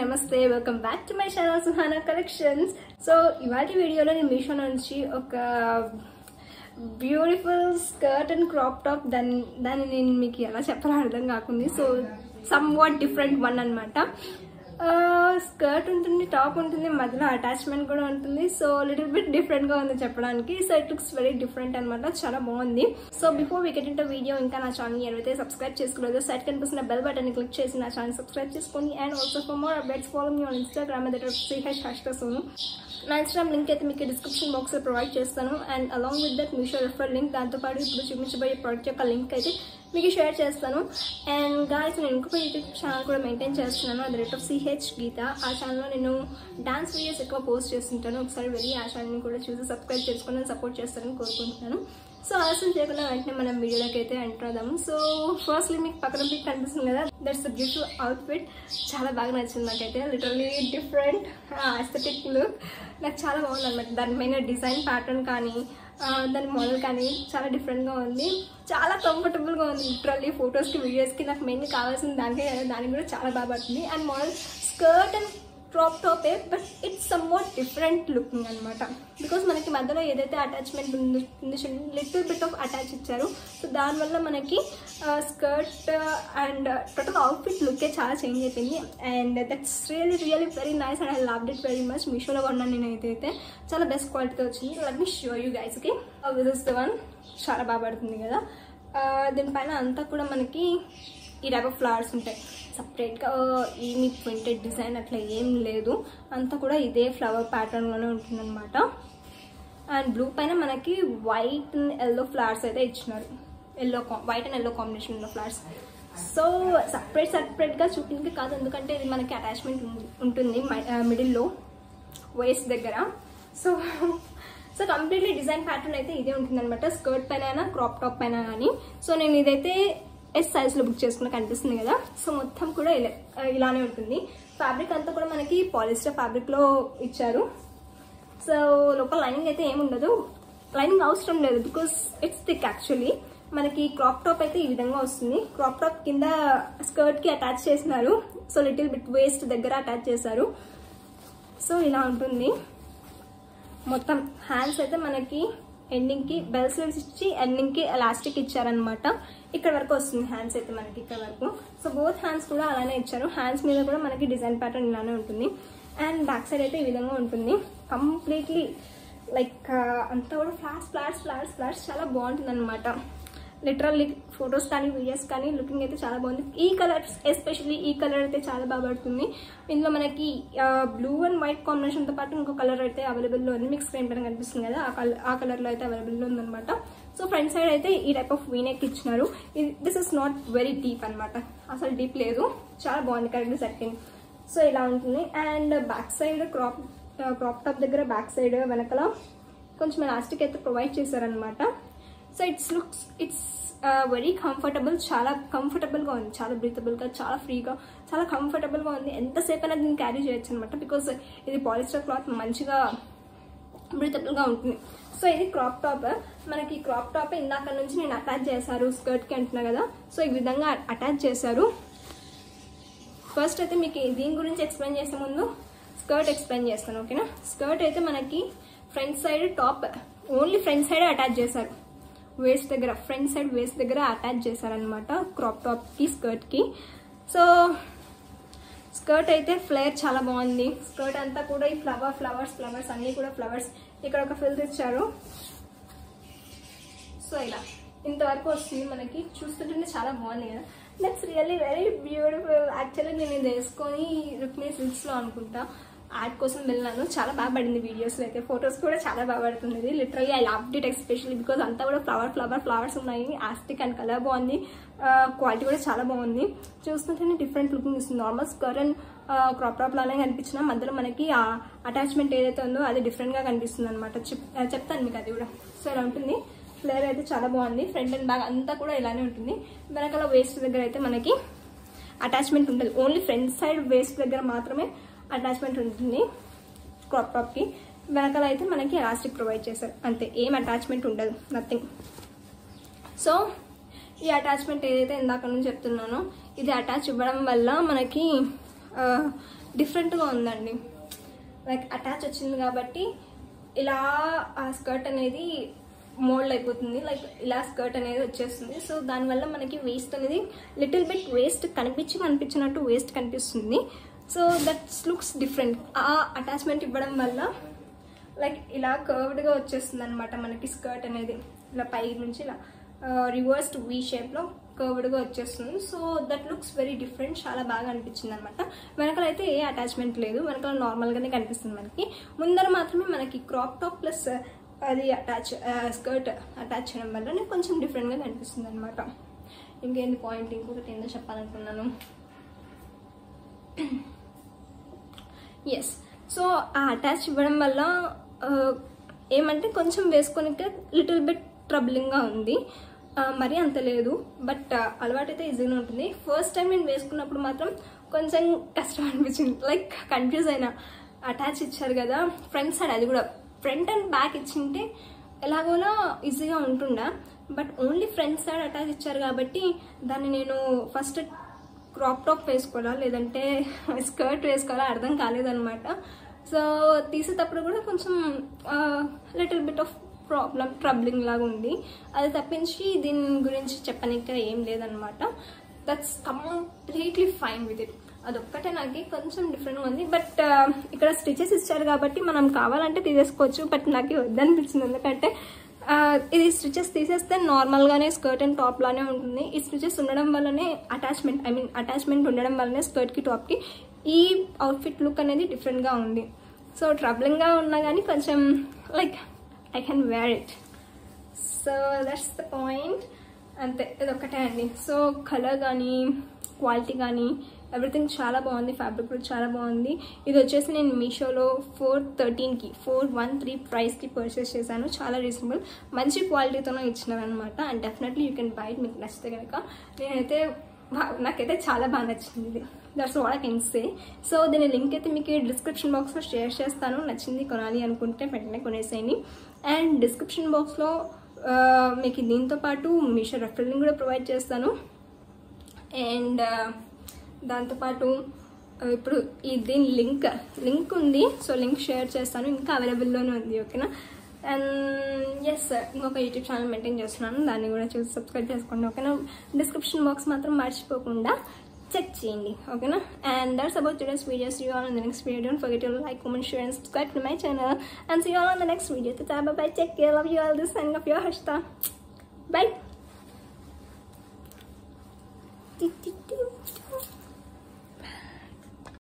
నమస్తే, welcome back to my channel Suhana collections. So ఇవాటి వీడియోలో నేను మీషో నుంచి ఒక beautiful skirt and crop top దాన్ని నేను మీకు ఎలా చెప్పాలో అర్థం కాకుంది. So somewhat different one అనమాట. స్కర్ట్ ఉంటుంది, టాప్ ఉంటుంది, మధ్యలో అటాచ్మెంట్ కూడా ఉంటుంది. సో లిటిల్ బిట్ డిఫరెంట్ గా ఉంది చెప్పడానికి. So it looks very different అనమాట, చాలా బాగుంది. So before we get into video, ఇంకా నా ఛానల్ ఎవరైతే సబ్స్క్రైబ్ చేసుకోలేదు సైడ్ కనిపిస్తున్న బెల్ బటన్ ని క్లిక్ చేసి నా ఛానల్ సబ్స్క్రైబ్ చేసుకోండి. And also for more updates follow me on Instagram @CH_Sonu. నా ఇన్స్టాగ్రామ్ లింక్ అయితే మీకు డిస్క్రిప్షన్ బాక్స్ లో ప్రొవైడ్ చేస్తాను. And along with that Meesho referral link, దాంతో పాటు ఇప్పుడు చూపించబోయే ప్రోడక్ట్ యొక్క లింక్ అయితే మీకు షేర్ చేస్తాను. అండ్ గాయ్స్, నేను ఇంకొక యూట్యూబ్ ఛానల్ కూడా మెయింటైన్ చేస్తున్నాను, అది @CH గీత. ఆ ఛానల్లో నేను డాన్స్ వీడియోస్ ఎక్కువ పోస్ట్ చేస్తుంటాను. ఒకసారి వెళ్ళి ఆ ఛానల్ని కూడా చూసి సబ్స్క్రైబ్ చేసుకుని సపోర్ట్ చేస్తారని కోరుకుంటున్నాను. సో ఆలస్యం చేయకుండా వెంటనే మనం వీడియోలోకి అయితే ఎంటర్ అవుదాము. సో ఫస్ట్లీ మీకు పక్కన పిక్ కనిపిస్తుంది కదా, దట్స్ ద బ్యూటిఫుల్ అవుట్ఫిట్. చాలా బాగా నచ్చింది నాకైతే. లిటరల్లీ డిఫరెంట్ ఎస్థెటిక్ లుక్ నాకు చాలా బాగుంది అనమాట. దానిపైన డిజైన్ ప్యాటర్న్ కానీ దాని మోడల్ కానీ చాలా డిఫరెంట్గా ఉంది, చాలా కంఫర్టబుల్గా ఉంది. లిటరల్లీ ఫొటోస్కి వీడియోస్కి నాకు మెయిన్గా కావాల్సిన దానికి కూడా చాలా బాగా పడుతుంది. And model skirt and crop టాపే, but it's somewhat different looking అనమాట. బికాస్ మనకి మధ్యలో ఏదైతే అటాచ్మెంట్ ఉంది లిటిల్ బిట్ ఆఫ్ అటాచ్ ఇచ్చారు. సో దానివల్ల మనకి స్కర్ట్ అండ్ టోటల్ అవుట్ఫిట్ లుక్కే చాలా చేంజ్ అయిపోయింది. And that's really very nice and I loved it very much. మీషోలో కొన్నాను నేను అయితే చాలా బెస్ట్ క్వాలిటీతో వచ్చింది. Let me show you guys. Okay, this is the one. చాలా బాగా పడుతుంది కదా. దీనిపైన అంతా కూడా మనకి ఈ టైప్ ఆఫ్ ఫ్లవర్స్ ఉంటాయి. సపరేట్గా ఏమి ప్రింటెడ్ డిజైన్ అట్లా ఏం లేదు, అంతా కూడా ఇదే ఫ్లవర్ ప్యాటర్న్లోనే ఉంటుందన్నమాట. అండ్ బ్లూ పైన మనకి వైట్ అండ్ ఎల్లో ఫ్లవర్స్ అయితే ఇచ్చినారు. వైట్ అండ్ ఎల్లో కాంబినేషన్ ఉన్న ఫ్లవర్స్. సో సపరేట్గా చూపించే కాదు, ఎందుకంటే ఇది మనకి అటాచ్మెంట్ ఉంటుంది మిడిల్లో వేస్ట్ దగ్గర. సో కంప్లీట్లీ డిజైన్ ప్యాటర్న్ అయితే ఇదే ఉంటుంది అనమాట, స్కర్ట్ పైన అయినా క్రాప్ టాప్ పైన కానీ. సో నేను ఇదైతే ఎస్ సైజ్లో బుక్ చేసుకున్న కనిపిస్తుంది కదా. సో మొత్తం కూడా ఇలానే ఉంటుంది. ఫ్యాబ్రిక్ అంతా కూడా మనకి పాలిస్టర్ ఫ్యాబ్రిక్లో ఇచ్చారు. సో లోపల లైనింగ్ అయితే ఏముండదు, లైనింగ్ అవసరం లేదు బికాస్ ఇట్స్ థిక్. యాక్చువల్లీ మనకి క్రాప్ టాప్ అయితే ఈ విధంగా వస్తుంది. క్రాప్ టాప్ కింద స్కర్ట్కి అటాచ్ చేసినారు. సో లిటిల్ బిట్ వేస్ట్ దగ్గర అటాచ్ చేశారు. సో ఇలా ఉంటుంది మొత్తం. హ్యాండ్స్ అయితే మనకి ఎండింగ్కి బెల్ స్లీవ్స్ ఇచ్చి ఎండింగ్కి ఎలాస్టిక్ ఇచ్చారనమాట. ఇక్కడ వరకు వస్తుంది హ్యాండ్స్ అయితే మనకి ఇక్కడ వరకు. సో బోత్ హ్యాండ్స్ కూడా అలానే ఇచ్చారు. హ్యాండ్స్ మీద కూడా మనకి డిజైన్ ప్యాటర్న్ ఇలానే ఉంటుంది. అండ్ బ్యాక్ సైడ్ అయితే ఈ విధంగా ఉంటుంది. కంప్లీట్లీ లైక్ అంతా కూడా ఫ్లాట్స్ చాలా బాగుంటుంది అనమాట. లిటరల్లీ ఫొటోస్ కానీ వీడియోస్ కానీ లుకింగ్ అయితే చాలా బాగుంది. ఈ కలర్ ఎస్పెషల్లీ ఈ కలర్ అయితే చాలా బాగా పడుతుంది. ఇందులో మనకి బ్లూ అండ్ వైట్ కాంబినేషన్తో పాటు ఇంకో కలర్ అయితే అవైలబుల్లో ఉంది. మీకు స్క్రీన్ పైన కనిపిస్తుంది కదా, ఆ కలర్లో అయితే అవైలబుల్లో ఉందన్నమాట. సో ఫ్రంట్ సైడ్ అయితే ఈ టైప్ ఆఫ్ వీనెక్ ఇచ్చినారు. This is not very deep అనమాట, అసలు డీప్ లేదు, చాలా బాగుంది, కరెక్ట్ సెట్టింగ్. సో ఇలా ఉంటుంది. And back side crop top దగ్గర బ్యాక్ సైడ్ వెనకల కొంచెం ఎలాస్టిక్ అయితే ప్రొవైడ్ చేశారనమాట. సో ఇట్స్ వెరీ కంఫర్టబుల్, చాలా కంఫర్టబుల్గా ఉంది, చాలా బ్రీతబుల్గా, చాలా ఫ్రీగా, చాలా కంఫర్టబుల్గా ఉంది. ఎంతసేపు అయినా దీన్ని క్యారీ చేయొచ్చు అనమాట. బికాస్ ఇది పాలిస్టర్ క్లాత్, మంచిగా బ్రీతబుల్గా ఉంటుంది. సో ఇది క్రాప్ టాప్. మనకి క్రాప్ టాప్ ఇందాక నుంచి నేను అటాచ్ చేశారు స్కర్ట్కి అంటున్నా కదా. సో ఈ విధంగా అటాచ్ చేశారు. ఫస్ట్ అయితే మీకు దీని గురించి ఎక్స్ప్లెయిన్ చేసే ముందు స్కర్ట్ ఎక్స్ప్లెయిన్ చేస్తాను, ఓకేనా. స్కర్ట్ అయితే మనకి front side top only front side attach చేశారు. వేస్ట్ దగ్గర ఫ్రంట్ సైడ్ వేస్ట్ దగ్గర అటాచ్ చేశారనమాట క్రాప్ టాప్కి స్కర్ట్కి. సో స్కర్ట్ అయితే ఫ్లేర్ చాలా బాగుంది. స్కర్ట్ అంతా కూడా ఈ ఫ్లవర్స్ అన్నీ కూడా ఫ్లవర్స్. ఇక్కడ ఒక ఫిల్స్ ఇచ్చారు. సో ఇలా ఇంతవరకు వస్తుంది మనకి. చూస్తుంటే చాలా బాగుంది కదా. That's really very beautiful. Actually నేను ఇది వేసుకొని రుక్మిణి సిల్క్స్లో అనుకుంటా యాడ్ కోసం వెళ్ళాను. చాలా బాగా పడింది వీడియోస్లో అయితే, ఫొటోస్ కూడా చాలా బాగా పడుతుంది. Literally I loved it especially because అంతా కూడా ఫ్లవర్స్ ఉన్నాయి. ఆస్టిక్ అండ్ కలర్ బాగుంది, క్వాలిటీ కూడా చాలా బాగుంది. చూస్తుంటేనే డిఫరెంట్ లుకింగ్ ఇస్తుంది. Normal skirt and crop top లానే కనిపించిన మధ్యలో మనకి ఆ అటాచ్మెంట్ ఏదైతే ఉందో అది డిఫరెంట్గా కనిపిస్తుంది అనమాట. చెప్తాను మీకు అది కూడా. సో ఇలా ఉంటుంది. ఫ్లేర్ అయితే చాలా బాగుంది. ఫ్రంట్ అండ్ బ్యాక్ అంతా కూడా ఇలానే ఉంటుంది. వెనకాల వేస్ట్ దగ్గర అయితే మనకి అటాచ్మెంట్ ఉంటుంది. ఓన్లీ ఫ్రంట్ సైడ్ వేస్ట్ దగ్గర మాత్రమే అటాచ్మెంట్ ఉంటుంది. క్రాప్ టాప్కి. వెనకాల అయితే మనకి ఎలాస్టిక్ ప్రొవైడ్ చేశారు, అంతే, ఏం అటాచ్మెంట్ ఉండదు, నథింగ్. సో ఈ అటాచ్మెంట్ ఏదైతే ఇందాక నుంచి చెప్తున్నానో ఇది అటాచ్ ఇవ్వడం వల్ల మనకి డిఫరెంట్గా ఉందండి. లైక్ అటాచ్ వచ్చింది కాబట్టి ఇలా ఆ స్కర్ట్ అనేది మోల్డ్ అయిపోతుంది, లైక్ ఇలా స్కర్ట్ అనేది వచ్చేస్తుంది. సో దానివల్ల మనకి వేస్ట్ అనేది లిటిల్ బిట్ వేస్ట్ కనిపించినట్టు వేస్ట్ కనిపిస్తుంది. So that's looks different. ఆ అటాచ్మెంట్ ఇవ్వడం వల్ల లైక్ ఇలా కర్వ్డ్గా వచ్చేస్తుంది అనమాట మనకి స్కర్ట్ అనేది, ఇలా పై నుంచి ఇలా రివర్స్డ్ వీ షేప్లో కర్వ్డ్గా వచ్చేస్తుంది. So that looks very different, చాలా బాగా అనిపించింది అనమాట. వెనకాల అయితే ఏ అటాచ్మెంట్ లేదు, వెనకాల నార్మల్గానే కనిపిస్తుంది మనకి. ముందర మాత్రమే మనకి క్రాప్ టాప్ ప్లస్ అది స్కర్ట్ అటాచ్ చేయడం వల్ల కొంచెం డిఫరెంట్గా కనిపిస్తుంది అనమాట. ఇంకేంటి పాయింట్, ఇంకొకటి ఏందో చెప్పాలనుకున్నాను. ఎస్, సో ఆ అటాచ్ ఇవ్వడం వల్ల ఏమంటే కొంచెం వేసుకొనికే లిటిల్ బిట్ ట్రబులింగ్గా ఉంది, మరీ అంత లేదు, బట్ అలవాటు అయితే ఈజీగా ఉంటుంది. ఫస్ట్ టైం నేను వేసుకున్నప్పుడు మాత్రం కొంచెం కష్టం అనిపించింది, లైక్ కన్ఫ్యూజ్ అయినా. అటాచ్ ఇచ్చారు కదా ఫ్రంట్ సైడ్, అది కూడా ఫ్రంట్ అండ్ బ్యాక్ ఇచ్చింటే ఎలాగోలా ఈజీగా ఉంటుండా, but only front side attach ఇచ్చారు కాబట్టి దాన్ని నేను ఫస్ట్ క్రాప్ టాప్ వేసుకోవాలా లేదంటే స్కర్ట్ వేసుకోవాలా అర్థం కాలేదనమాట. సో తీసేటప్పుడు కూడా కొంచెం లిటిల్ బిట్ ఆఫ్ ట్రబ్లింగ్ లాగా ఉంది, అది తప్పించి దీని గురించి చెప్పడానికి ఏం లేదనమాట. That's completely fine with it. అదొక్కటే నాకు కొంచెం డిఫరెంట్గా ఉంది, బట్ ఇక్కడ స్టిచెస్ ఇచ్చారు కాబట్టి మనం కావాలంటే తీసేసుకోవచ్చు, బట్ నాకు వద్దనిపించింది. ఎందుకంటే ఇది స్టిచెస్ తీసేస్తే నార్మల్గానే స్కర్ట్ అండ్ టాప్ లానే ఉంటుంది. ఈ స్టిచెస్ ఉండడం వల్లనే అటాచ్మెంట్ ఉండడం వల్లనే స్కర్ట్కి టాప్కి ఈ అవుట్ఫిట్ లుక్ అనేది డిఫరెంట్గా ఉంది. సో ట్రబ్లింగ్గా ఉన్నా కానీ కొంచెం like I can wear it. So that's the point, అంతే, ఇదొక్కటే అండి. సో కలర్ కానీ క్వాలిటీ కానీ ఎవ్రీథింగ్ చాలా బాగుంది, ఫ్యాబ్రిక్ కూడా చాలా బాగుంది. ఇది వచ్చేసి నేను మీషోలో 413 ప్రైస్కి పర్చేస్ చేశాను, చాలా రీజనబుల్, మంచి క్వాలిటీతోనే ఇచ్చినారనమాట. And definitely you can buy it, మీకు నచ్చితే కనుక. నాకైతే చాలా బాగా నచ్చింది ఇది, that's what I can say. So దీని లింక్ అయితే మీకు డిస్క్రిప్షన్ బాక్స్లో షేర్ చేస్తాను, నచ్చింది కొనాలి అనుకుంటే వెంటనే కొనేసేయండి. అండ్ డిస్క్రిప్షన్ బాక్స్లో మీకు దీంతో పాటు మీషో రెఫరల్ లింక్ కూడా ప్రొవైడ్ చేస్తాను. అండ్ దాంతోపాటు ఇప్పుడు దీని లింక్ ఉంది, సో లింక్ షేర్ చేస్తాను, ఇంకా అవైలబుల్లోనే ఉంది, ఓకేనా. అండ్ ఎస్, ఇంకొక యూట్యూబ్ ఛానల్ మెయింటైన్ చేస్తున్నాను, దాన్ని కూడా చూసి సబ్స్క్రైబ్ చేసుకోండి, ఓకేనా. డిస్క్రిప్షన్ బాక్స్ మాత్రం మర్చిపోకుండా చెక్ చేయండి, ఓకేనా. And that's about today's video. See you all in the next video. Don't forget to like, comment, share and subscribe to my channel. And see you all on the next video. Bye bye, take care, love you all. This is signing off, your Harshita. Bye.